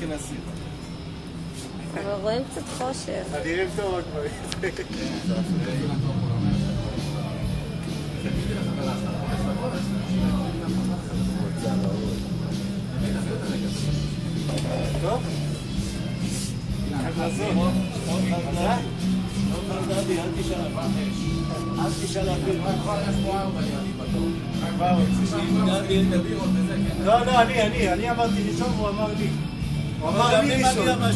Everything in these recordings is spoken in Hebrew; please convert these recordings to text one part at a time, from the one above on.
אשכנזי. אבל רואים קצת חושך. נראים טוב כבר. טוב? אל תשאל אפילו. לא, אני אמרתי ראשון והוא אמר לי. הוא אמר לי ראשון. כבר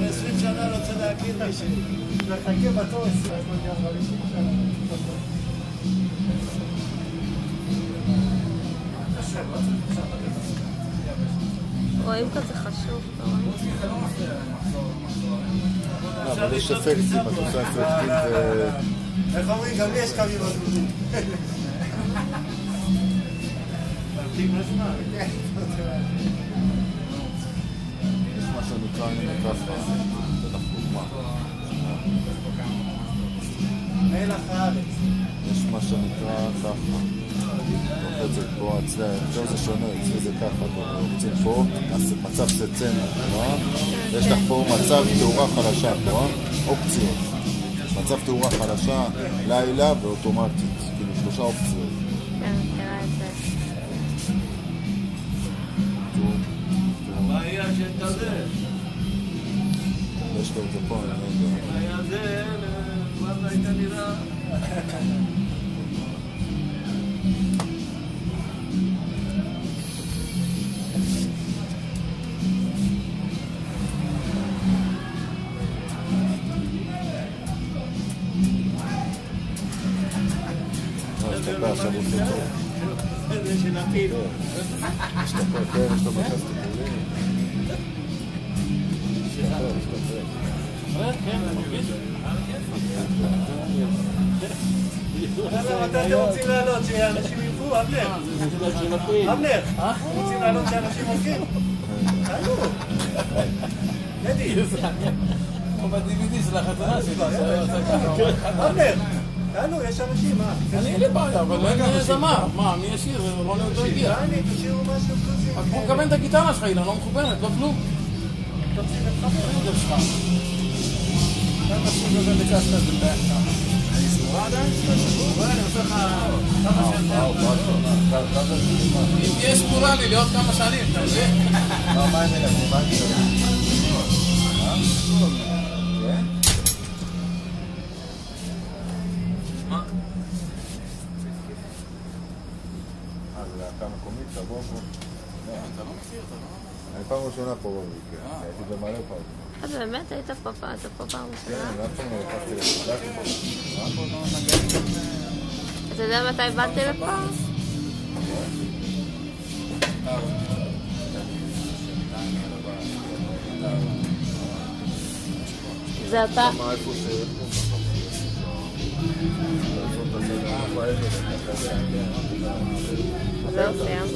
20 שנה לא רוצה להכיר מישהו. לחכה בתור 20 שנה. רואים כזה חשוב. אבל יש אפקטים, את עושה אפקטים ו... איך אומרים? גם לי יש קווים אדומים. מרתים לזמן. יש מה שנקרא, אני ככה, מה? מלח הארץ. יש מה שנקרא ככה. זה פה, אצלנו זה שונה, אצלי זה ככה, רוצים פה, מצב סצנה, יש לך פה מצב תאורה חלשה, אופציות. מצב תאורה חלשה, לילה ואוטומטית, כאילו 3 אופציות. כן, תראה את זה. מה היה שתזה? יש לו את זה פה, אני לא יודע. היה זה, כבר הייתה נראה. עכשיו עושה טוב. זה של הפיל. יש לו מרכז טיפולי. כן, מתי אתם רוצים לעלות? שאנשים יבואו? אבנר? אבנר? רוצים לעלות שאנשים הולכים? תעלו. נדי. או ב-DVD של החתונה שלי. אבנר, תעלו, יש אנשים, מה? אני אין לי בעיה, אבל לא יודע זמר. מה, מי ישיר? רוני עוד לא הגיע. תשאירו משהו כזה. אז בוא כוון את הגיטרה שלך, היא לא מחוברת, לא כלום. תוציא את חבר. שלך. אתה מסוג הזה ביקשת את זה ביחד. אני סגורה עדיין? אני עושה לך כמה שנים. אם תהיה סגורה לי לעוד כמה שנים, אתה יודע? מה הם ילדים? מה הם ילדים? זה להקה מקומית, תבוא פה. אתה לא מכיר, אתה לא... אני פעם ראשונה פה בביקר, הייתי במלא פעם. אז באמת היית פה פעם ראשונה? כן, רק שם לקחתי לחדש פה. אתה יודע מתי באתי לפה? זה אתה. מה איפה שיש פה ככה? לעשות את הסדר, איפה האבן? זהו, סיימת.